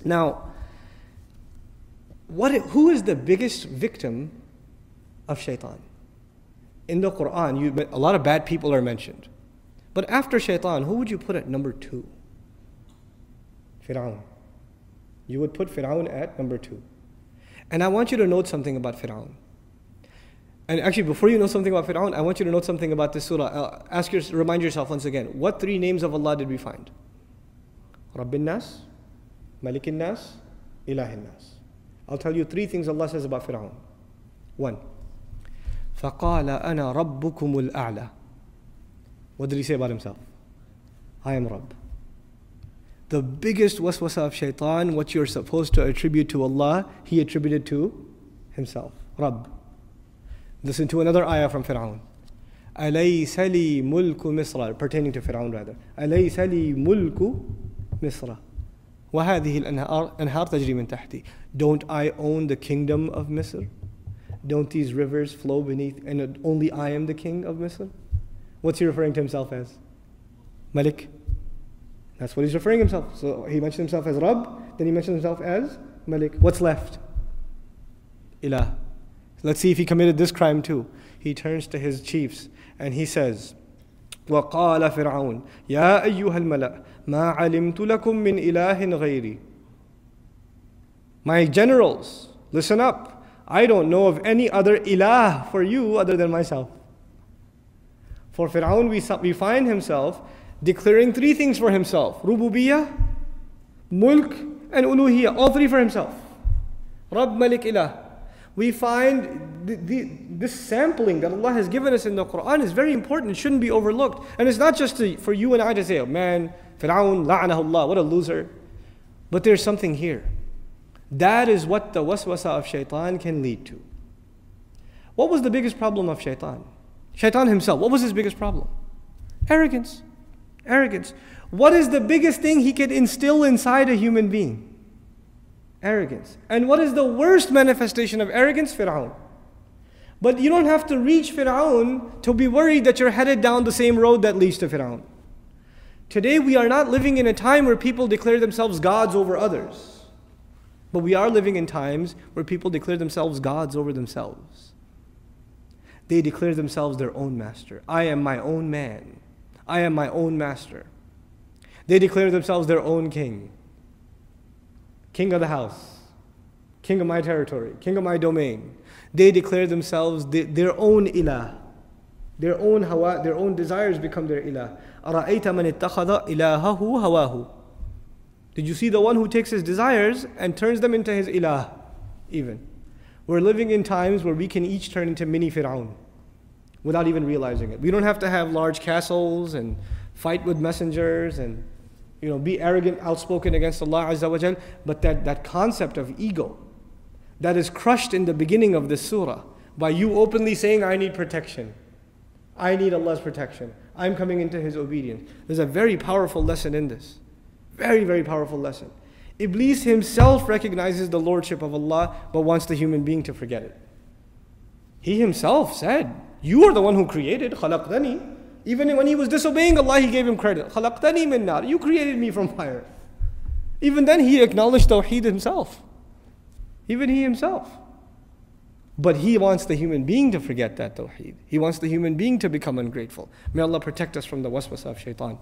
Now, who is the biggest victim of Shaitaan? In the Quran, a lot of bad people are mentioned. But after Shaitaan, who would you put at number 2? Firaon. You would put Firaon at number 2. And I want you to note something about Firaon. And actually, before you know something about Firaon, I want you to note something about this surah. Remind yourself once again, what 3 names of Allah did we find? Rabb Nas, Malik and Nas, Ilah and Nas. I'll tell you 3 things Allah says about Firaon. 1. فَقَالَ أَنَا رَبُّكُمُ الْأَعْلَى. What did he say about himself? I am Rabb. The biggest waswasa of Shaitan, what you're supposed to attribute to Allah, he attributed to himself. Rabb. Listen to another ayah from Firaon. أَلَيْسَ لِي مُلْكُ مِصْرَ, pertaining to Firaon rather. أَلَيْسَ لِي مُلْكُ مِصْرَ وَهَذِهِ الْأَنْهَارُ تَجْرِي مِنْ تَحْتِي. Don't I own the kingdom of Misr? Don't these rivers flow beneath, and only I am the king of Misr? What's he referring to himself as? Malik. That's what he's referring himself. So he mentioned himself as Rabb, then he mentioned himself as Malik. What's left? Ilah. Let's see if he committed this crime too. He turns to his chiefs and he says, وَقَالَ فِرْعَوْنَ يَا أَيُّهَا الْمَلَأْ مَا عَلِمْتُ لَكُم مِّنْ إِلَٰهٍ غَيْرِي. My generals, listen up. I don't know of any other ilah for you other than myself. For Firaun, we find himself declaring 3 things for himself. Rububiyyah, Mulk, and Uluhiyyah. All 3 for himself. Rabb, Malik, Ilah. We find this sampling that Allah has given us in the Quran is very important. It shouldn't be overlooked. And it's not just for you and I to say, oh man, Firaun, la'anahullah, what a loser. But there's something here. That is what the waswasa of Shaitan can lead to. What was the biggest problem of Shaitan? Shaitan himself, what was his biggest problem? Arrogance. Arrogance. What is the biggest thing he could instill inside a human being? Arrogance. And what is the worst manifestation of arrogance? Firaun. But you don't have to reach Firaun to be worried that you're headed down the same road that leads to Firaun. Today we are not living in a time where people declare themselves gods over others. But we are living in times where people declare themselves gods over themselves. They declare themselves their own master. I am my own man. I am my own master. They declare themselves their own king. King of the house. King of my territory. King of my domain. They declare themselves their own ilah. Their own hawa, their own desires become their ilah. أَرَأَيْتَ مَنِ اتَّخَذَ إِلَهَهُ هَوَاهُ. Did you see the one who takes his desires and turns them into his ilah? Even. We're living in times where we can each turn into mini Firaun without even realizing it. We don't have to have large castles and fight with messengers and be arrogant, outspoken against Allah Azza wa Jal. But that concept of ego that is crushed in the beginning of this surah by you openly saying, I need protection. I need Allah's protection. I'm coming into His obedience. There's a very powerful lesson in this. Very, very powerful lesson. Iblis himself recognizes the lordship of Allah but wants the human being to forget it. He himself said, you are the one who created, khalaqtani. Even when he was disobeying Allah, he gave him credit. Khalaqtani min nar. You created me from fire. Even then he acknowledged Tawheed himself. Even he himself. But he wants the human being to forget that Tawheed. He wants the human being to become ungrateful. May Allah protect us from the waswasa of Shaitan.